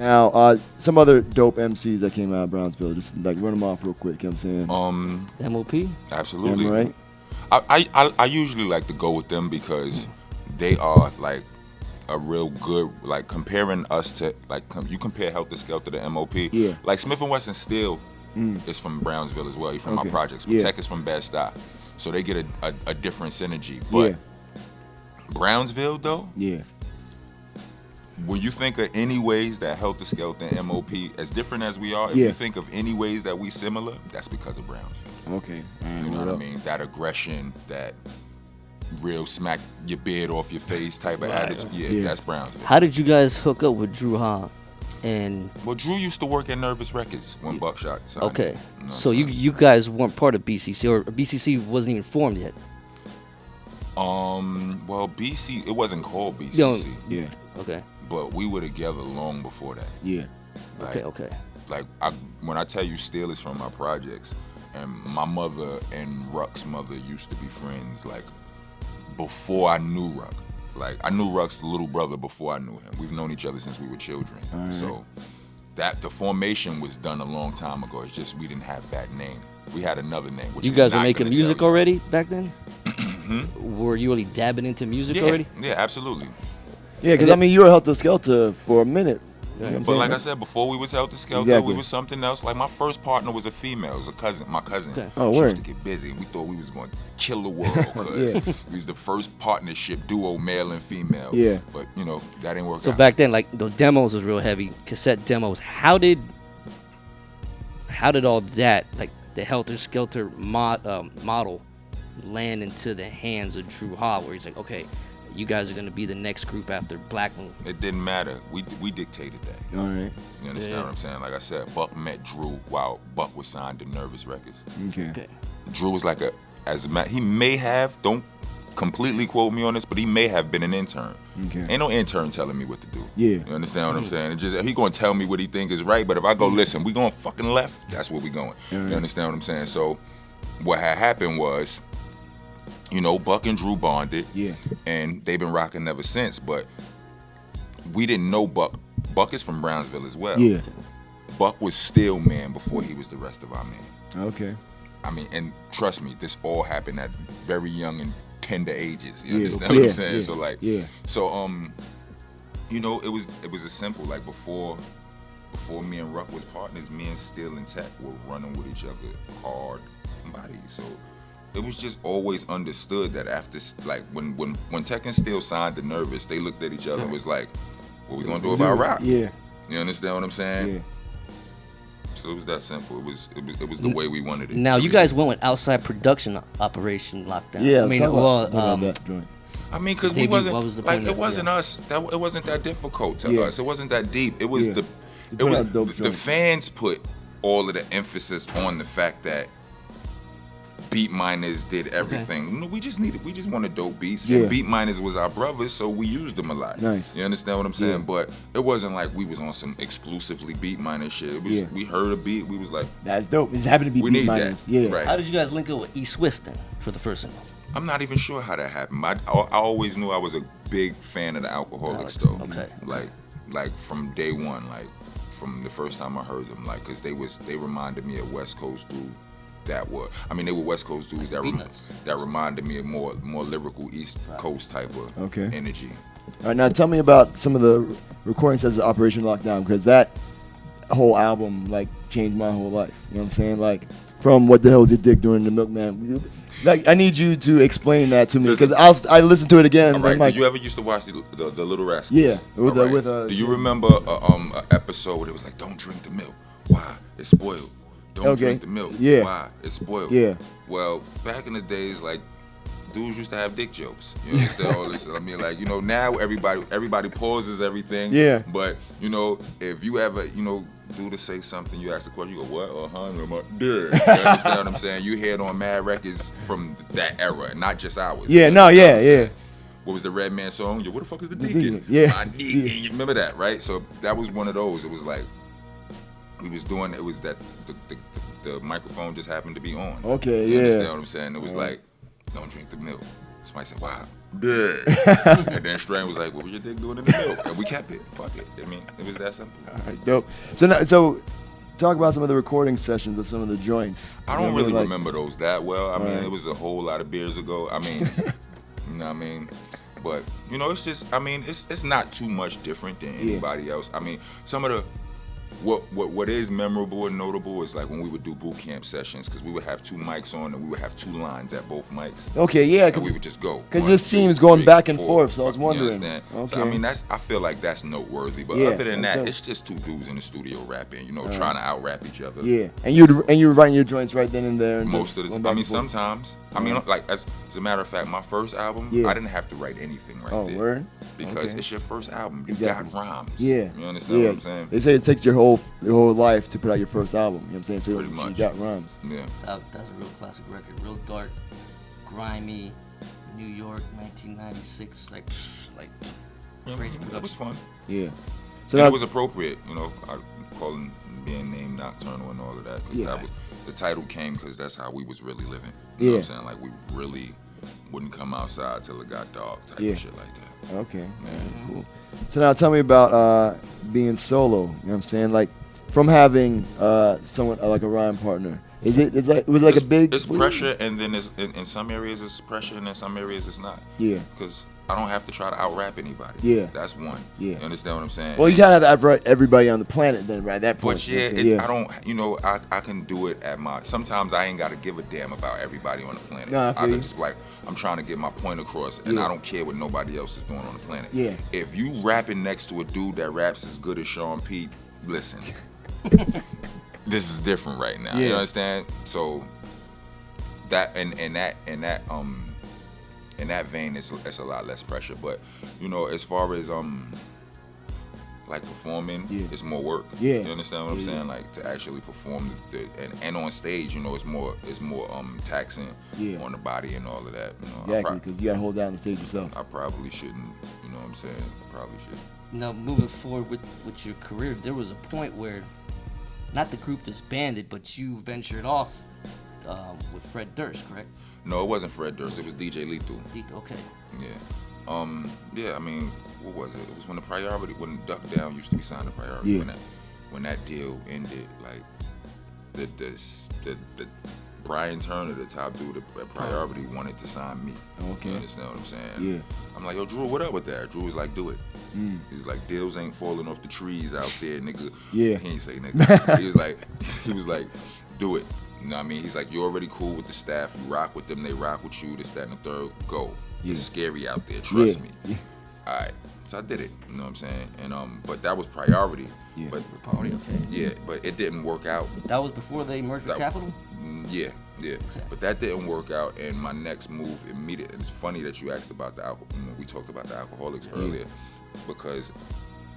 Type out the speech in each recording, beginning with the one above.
Now, some other dope MCs that came out of Brownsville, just like run them off real quick. You know what I'm saying? MOP? Absolutely. Am I right? I usually like to go with them because they are like a real good, like comparing us to, like you compare Heltah Skeltah to MOP. Yeah. Like Smith & Wesson still is from Brownsville as well. He's from my projects. But Yeah. Tech is from Bed-Stuy. So they get a different synergy. But Brownsville though, when you think of any ways that Heltah Skeltah and MOP, as different as we are, if you think of any ways that we similar, that's because of Brownsville. Okay. You know what I mean? That aggression, that real smack your beard off your face type of attitude. Yeah, that's Brownsville. How did you guys hook up with Drew Ha? And Well, Drew used to work at Nervous Records when Buckshot signed okay, him. You know so what I'm saying? you guys weren't part of BCC, or BCC wasn't even formed yet. Well, BC, it wasn't called BCC. No. Yeah. Okay. But we were together long before that. Yeah. Like, Okay. Like when I tell you Steele is from my projects, and my mother and Ruck's mother used to be friends, like before I knew Ruck. Like I knew Ruck's little brother before I knew him. We've known each other since we were children. Right. So the formation was done a long time ago. It's just we didn't have that name. We had another name. Which You I'm guys were not making gonna music tell you. already back then? Were you already dabbing into music already? Yeah, absolutely. Yeah, because I mean, you were Heltah Skeltah for a minute. You know what I'm But saying? like I said, before we was Heltah Skeltah, Exactly. we was something else. Like my first partner was a female, it was a cousin, my cousin. Okay. Oh, She word. used to get busy. We thought we was going to kill the world because we was the first partnership duo, male and female. Yeah. But you know that didn't work So out. back then, like the demos was real heavy, cassette demos. How did all that, like the Heltah Skeltah model, land into the hands of Drew Ha, where he's like, okay, you guys are gonna be the next group after Blackman? It didn't matter. We dictated that. All right. You understand what I'm saying? Like I said, Buck met Drew while Buck was signed to Nervous Records. Okay. Drew was like he may have, don't completely quote me on this, but he may have been an intern. Okay. Ain't no intern telling me what to do. Yeah. You understand what I'm saying? It's just he gonna tell me what he think is right, but if I go listen, we going fucking left, that's where we going. You understand what I'm saying? So what had happened was, you know, Buck and Drew bonded. Yeah. And they've been rocking ever since, but we didn't know Buck. Buck is from Brownsville as well. Yeah. Buck was still man before he was the rest of our men. Okay. I mean, and trust me, this all happened at very young and tender ages. You Yeah, understand what yeah, I'm saying? yeah, So like, yeah. So you know, it was as simple. Like before me and Ruck was partners, me and Steele and Tech were running with each other hard bodies. So it was just always understood that after, like when Tech and Steele signed to Nervous, they looked at each other and was like, "What we gonna do about rock?" Yeah. You understand what I'm saying? Yeah. So it was that simple. It was the way we wanted it. Now you guys went with outside production operation lockdown. Yeah. I mean, talk well, about that joint. I mean, because we Maybe wasn't what was the like point it of- wasn't us. It wasn't that difficult to Yeah. us. It wasn't that deep. It was Yeah. the You it put was out dope the joints. fans put all of the emphasis on the fact that beat miners did everything. No, we just wanted dope beats. Yeah. And beat miners was our brothers, so we used them a lot. Nice. You understand what I'm saying? Yeah. But it wasn't like we was on some exclusively beat miner shit. It was we heard a beat, we was like, That's dope. It just happened to be we beat need minus. that. Yeah. Right. how did you guys link up with E Swift then for the first one? I'm not even sure how that happened. I always knew I was a big fan of the Alcoholics though. Okay. Like from day one, like from the first time I heard them, like, cause they reminded me of West Coast dudes they were West Coast dudes that reminded me of more lyrical East Coast type of energy. All right, now tell me about some of the recording sessions of Operation Lockdown, because that whole album like changed my whole life. You know what I'm saying? Like, from What the Hell Was Your Dick During the Milkman. Like, I need you to explain that to me, because I listened to it again. All right. And like, Did you ever used to watch the Little Rascals? Yeah. With All right. Do you remember a episode where it was like, "Don't drink the milk. Why? It's spoiled. Don't drink the milk. Yeah. Why? It's spoiled." Yeah. Well, back in the days, like, dudes used to have dick jokes. You understand all this? I mean, like, you know, now everybody pauses everything. Yeah. But, you know, if you ever, you know, do to say something, you ask the question, you go, "What? I'm like, yeah." You understand what I'm saying? You hear it on mad records from that era, not just ours. Yeah, You no, understand yeah, what I'm saying? yeah. What was the Red Man song? Yo, what the fuck is the deacon? Yeah. My deacon. You remember that, right? So that was one of those. It was like, we was doing, it was that the microphone just happened to be on. Okay, You yeah. understand what I'm saying? It was like, "Don't drink the milk." Somebody said, "Why?" Yeah. And then Strain was like, what was your dick doing in the milk? And we kept it. Fuck it. I mean, it was that simple. All right, dope. So talk about some of the recording sessions of some of the joints. I don't really remember those that well. I mean, it was a whole lot of beers ago. I mean, you know what I mean? But, you know, it's just, I mean, it's not too much different than anybody else. I mean, some of the, what is memorable and notable is like when we would do boot camp sessions, because we would have 2 mics on and we would have 2 lines at both mics. Okay, yeah. And we would just go. Because it just seems going back and forth, so I was wondering. Okay. So, I mean, I feel like that's noteworthy. But other than that, it's just 2 dudes in the studio rapping, you know, trying to out-rap each other. Yeah, and you were writing your joints right then and there. And most of the time. I mean, sometimes. I mean, like, as a matter of fact, my first album, I didn't have to write anything there. Oh, word? Because it's your first album. You got rhymes. Yeah. You understand what I'm saying? They say it takes your whole life to put out your first album. You know what I'm saying? So Pretty much. You got rhymes. Yeah. That's a real classic record. Real dark, grimy, New York, 1996. Like crazy production. It was fun. Yeah. So it was appropriate, you know. I calling being named Nocturnal and all of that, because that was the title came because that's how we was really living. You know what I'm saying? Like, we really wouldn't come outside till it got dark, type of shit like that. Okay. Man, cool. So now tell me about being solo. You know what I'm saying? Like, from having someone like a rhyme partner. Was it a big? It's pressure, and then in some areas it's pressure, and in some areas it's not. Yeah. Because I don't have to try to out-rap anybody. Yeah. That's one. Yeah. You understand what I'm saying? Well, you kind of have to out-rap everybody on the planet then, right? At that point. But I don't, you know, I can do it at my, sometimes I ain't got to give a damn about everybody on the planet. Nah, I can just be like, I'm trying to get my point across, and I don't care what nobody else is doing on the planet. Yeah. If you rapping next to a dude that raps as good as Sean Pete, listen. This is different right now. You understand? So that in that vein, it's a lot less pressure. But you know, as far as like performing, it's more work. Yeah. You understand what I'm saying? Like, to actually perform and on stage, you know, it's more taxing on the body and all of that. You know, exactly, because you gotta hold down the stage yourself. I probably shouldn't. You know what I'm saying? I probably should. Now, moving forward with your career, there was a point where, not the group disbanded, but you ventured off with Fred Durst, correct? No, it wasn't Fred Durst. It was DJ Lethal. Okay. Yeah. Yeah, I mean, what was it? It was when Duck Down used to be signed to Priority. Yeah. When that deal ended, like, the Brian Turner, the top dude at Priority, wanted to sign me. Okay. You understand what I'm saying? Yeah. I'm like, yo, Drew, what up with that? Drew was like, do it. He's like, deals ain't falling off the trees out there, nigga. Yeah. He ain't say nigga. he was like, do it. You know what I mean? He's like, you're already cool with the staff. You rock with them. They rock with you. This, that, and the third. Go. Yeah. It's scary out there. Trust me. Yeah. All right. So I did it. You know what I'm saying? And but that was Priority. Yeah. But Priority, okay. Yeah, but it didn't work out. That was before they merged with Capitol? Yeah. Okay. But that didn't work out, and my next move immediately. It's funny that you asked about the alcohol. You know, we talked about the alcoholics earlier, because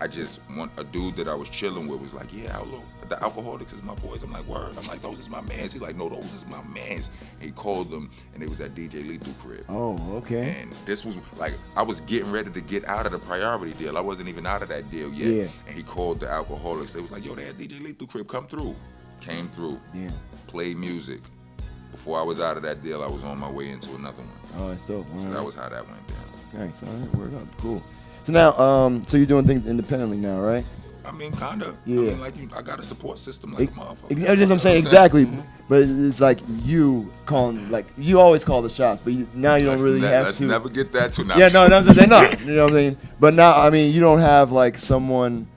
I just want a dude that I was chilling with was like, yeah, Outlaw, the Alcoholics is my boys. I'm like, word. I'm like, those is my mans. He's like, no, those is my mans. And he called them, and it was at DJ Lethal crib. Oh, okay. And this was like, I was getting ready to get out of the Priority deal. I wasn't even out of that deal yet. Yeah. And he called the Alcoholics. They was like, yo, they had DJ Lethal crib. Come through. Came through. Yeah. Played music. Before I was out of that deal, I was on my way into another one. Oh, that's dope. So that was how that went down. Thanks. All right, word up. Cool. So now, so you're doing things independently now, right? I mean, kinda. Yeah. I mean, like, I got a support system like a motherfucker. That's what I'm saying, exactly. Mm-hmm. But it's like you calling, like, you always call the shots, but now you don't really have let's to. Let's never get that too. Yeah, no, that's what I'm saying, no. You know what I mean? But now, I mean, you don't have, like, someone,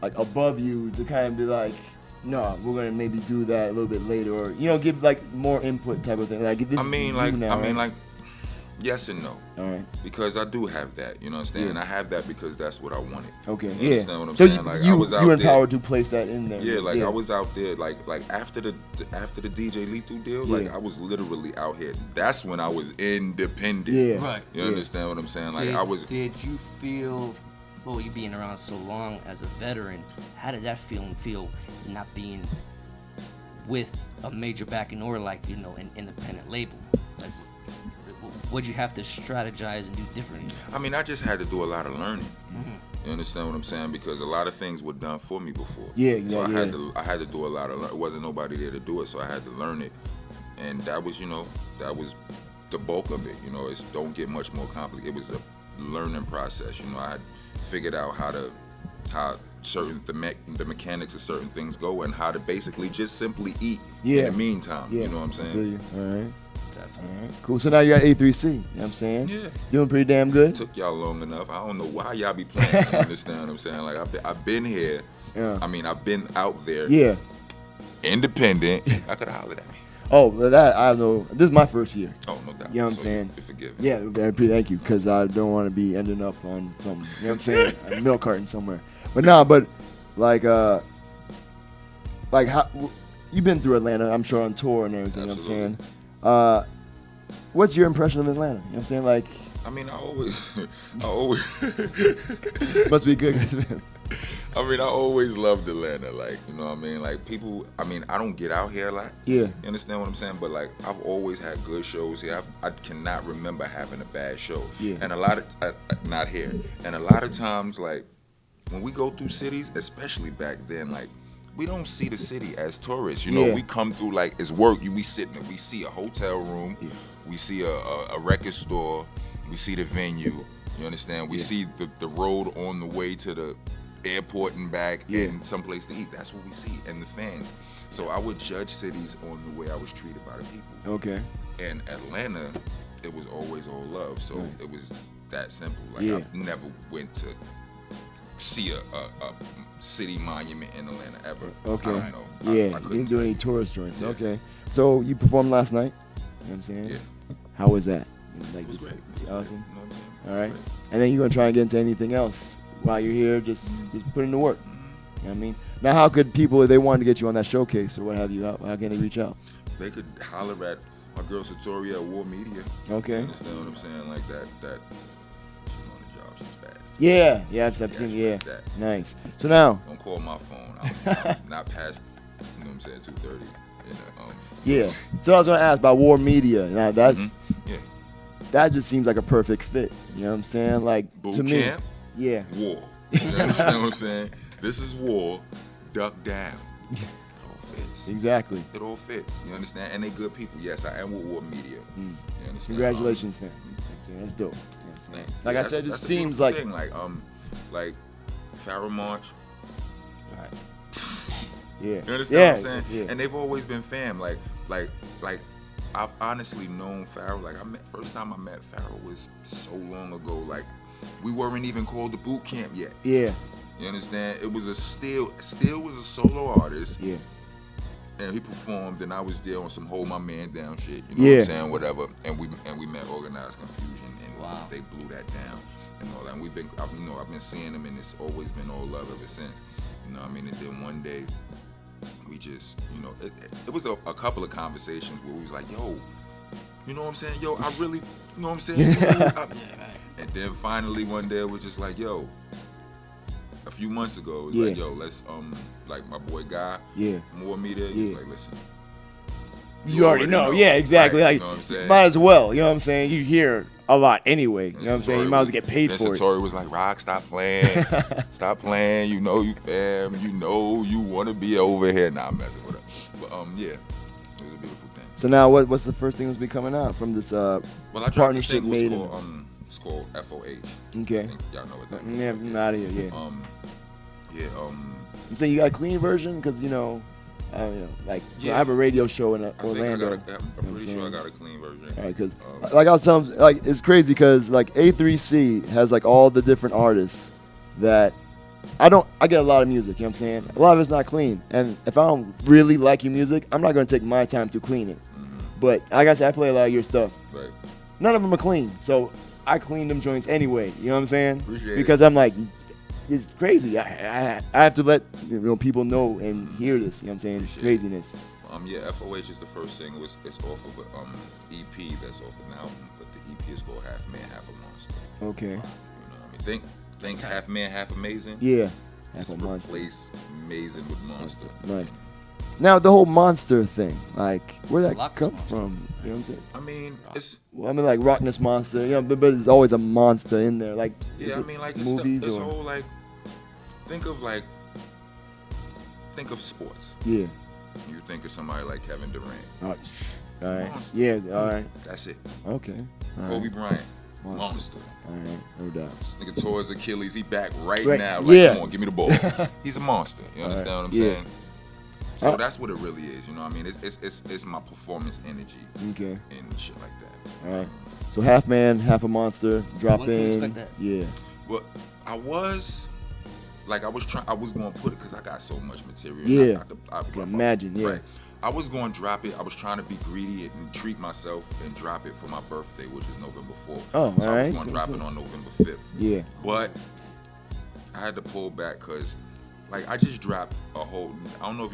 like, above you to kind of be like, no, we're gonna maybe do that a little bit later, or, you know, give, like, more input type of thing. Like, this like, yes and no. All right. Because I do have that, you know what I'm saying? Yeah. I have that because that's what I wanted. Okay. You understand what I'm saying? Like, I was out you there. empowered to place that in there. Yeah, like I was out there, like after the DJ Lethal deal, like I was literally out here. That's when I was independent. Yeah. Right. You understand what I'm saying? Like Did you feel? Well, you being around so long as a veteran, how did that feel not being with a major backing or, like, you know, an independent label? Like, what'd you have to strategize and do differently? I mean, I just had to do a lot of learning. Mm-hmm. You understand what I'm saying? Because a lot of things were done for me before. Yeah, so I had to do a lot of learning. It wasn't nobody there to do it, so I had to learn it. And that was, you know, the bulk of it. You know, it's don't get much more complicated. It was a learning process. You know, I had figured out how certain the mechanics of certain things go, and how to basically just simply eat in the meantime. You know what I'm saying? All right. Definitely. All right. Cool. So now you're at A3C. You know what I'm saying? Yeah. Doing pretty damn good. Took y'all long enough. I don't know why y'all be playing. You understand what I'm saying? Like I've been here. Yeah. I mean, I've been out there. Yeah. Independent. I could have hollered at me. Oh, but that I know. This is my first year. Oh, no doubt. You know what I'm So saying? you're forgiven. Yeah, thank you, because I don't want to be ending up on some, you know what I'm saying, a milk carton somewhere. But like how you've been through Atlanta, I'm sure, on tour and everything. Absolutely. You know what I'm saying? What's your impression of Atlanta? You know what I'm saying? Like, I mean, I always must be good. I always loved Atlanta. Like, you know what I mean? Like, people, I mean, I don't get out here a lot. Yeah. You understand what I'm saying? But, like, I've always had good shows here. I cannot remember having a bad show. Yeah. And a lot of, not here. And a lot of times, like, when we go through cities, especially back then, like, we don't see the city as tourists. You know, Yeah. we come through, like, it's work. We sitting there. We see a hotel room. Yeah. We see a record store. We see the venue. You understand? We see the road on the way to the airport and back, and someplace to eat. That's what we see, and the fans. So I would judge cities on the way I was treated by the people. Okay. And Atlanta, it was always all love. So it was that simple. Like, Yeah. I never went to see a city monument in Atlanta ever. Okay. I don't know. Yeah. I You couldn't didn't do tell any you. tourist joints. Yeah. Okay. So you performed last night. You know what I'm saying? Yeah. How was that? Like, It was just- great. Awesome. You know what I'm saying? All It was right. great. And then you're gonna try and get into anything else while you're here. Just put in the work. You know what I mean? Now, how could people, if they wanted to get you on that showcase or what have you, how can they reach out? They could holler at my girl Satori at War Media. Okay. You understand what I'm saying? Like that she's on the job, she's fast. Yeah. I've seen. she Yeah. like that. Nice. So now, Don't call my phone. I'm not past, you know what I'm saying, 2:30. yeah. So I was gonna ask about War Media. Now that's Yeah. that just seems like a perfect fit. You know what I'm saying? Like Boot to me, camp, yeah. war. You understand what I'm saying? This is war, duck down. It all fits. Exactly. It all fits. You understand? And they good people. Yes, I am with War Media. You understand? Congratulations, man. You know what I'm saying? That's dope. You know what I'm saying? Thanks. Like Yeah, I said, it that's a seems beautiful like thing. Like Farrah March. yeah. You understand Yeah. what I'm saying? Yeah. And they've always been fam. Like I've honestly known Farrah. Like first time I met Farrah was so long ago. Like we weren't even called the boot camp yet. Yeah. You understand? It was Still was a solo artist. Yeah. And he performed, and I was there on some hold my man down shit. You know what I'm saying? Whatever. And we met Organized Confusion, and they blew that down and all that. And I've been seeing them, and it's always been all love ever since. You know what I mean? And then one day, we just, it was a couple of conversations where we was like, yo, you know what I'm saying? Yo, I really, you know what I'm saying? And then finally one day it was just like, yo, a few months ago, it was like, yo, let's, like my boy Guy, More Media, he was like, listen. You already know. Yeah, exactly. Right, like, you know what I'm saying? might as well. You know what I'm saying? You hear a lot anyway. You know what I'm saying? You might as well get paid for it. Satori was like, Rock, stop playing. Stop playing. You know you fam. You know you want to be over here. Nah, I'm messing with her. But, yeah, it was a beautiful thing. So now what's the first thing that's been coming out from this Well, I dropped partnership the made? single, it's called FOH. Okay. I think y'all know what that means. Yeah, I'm out of here, yeah. I'm saying you got a clean version? Because, I have a radio show in Orlando. I'm pretty sure I got a clean version. All right, because like I was telling, like it's crazy because like A3C has like all the different artists that I get a lot of music. You know what I'm saying? A lot of it's not clean, and if I don't really like your music, I'm not gonna take my time to clean it. But like I said, I play a lot of your stuff. Right. None of them are clean, so I clean them joints anyway. You know what I'm saying? Appreciate because I'm like, it's crazy. I have to let people know and hear this. You know what I'm saying? It's craziness. FOH is the first single. It's off of an EP that's off an album, but the EP is called Half Man, Half a Monster. Okay. You know what I mean? Think Half Man, Half Amazing. Yeah. Half Just a monster. replace amazing with monster. Right. Now the whole monster thing, like where that Rock come monster. from? You know what I'm saying? I mean, it's like Rockness Monster, but there's always a monster in there. Like yeah. I mean, like it's movies this or whole like think of sports. yeah. You think of somebody like Kevin Durant. Oh, He's All a right. monster. Yeah. All right. That's it. Okay. All Kobe right. Bryant, Monster. monster. All right. No doubt. This nigga tore his Achilles. He back right Right. now. Like, Yeah. come on, give me the ball. He's a monster. You understand right. what I'm Yeah. saying? So that's what it really is. You know what I mean? It's my performance energy Okay. and shit like that. All right. So half man, half a monster. Drop When can we in. expect that? Yeah. But I was going to put it because I got so much material. Yeah. I can imagine, yeah. Right. I was going to drop it. I was trying to be greedy and treat myself and drop it for my birthday, which is November 4th. Oh, so I was alright. going to drop it on November 5th. Yeah. But I had to pull back because, like, I just dropped a whole. I don't know if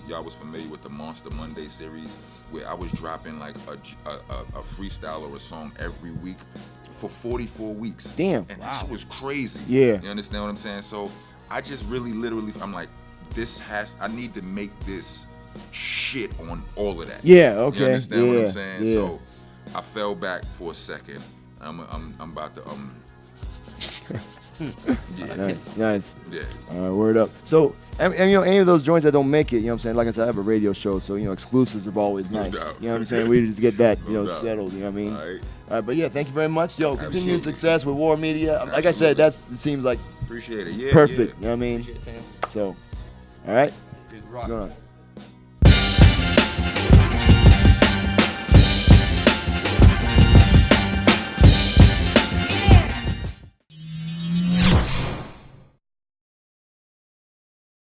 y'all was familiar with the Monster Monday series, where I was dropping like a freestyle or a song every week for 44 weeks. Damn. And that shit was crazy. Yeah. You understand what I'm saying? So I just really, literally, I'm like, I need to make this shit on all of that. Yeah. Okay. You understand what Yeah, I'm saying? yeah. So I fell back for a second. I'm about to yeah. Nice. Yeah. All right, word up. So, and you know, any of those joints that don't make it, you know what I'm saying? Like I said, I have a radio show, so, you know, exclusives are always No nice. doubt. You know what I'm saying? We just get that, you No know, doubt. settled, you know what I mean? All right. All right, but yeah, thank you very much. Yo, continued Absolutely. success with War Media. Like I said, Absolutely. it seems like Appreciate it. Yeah. perfect, Yeah. you know what I mean? Appreciate it, fam. So, all right, Big rock. going on.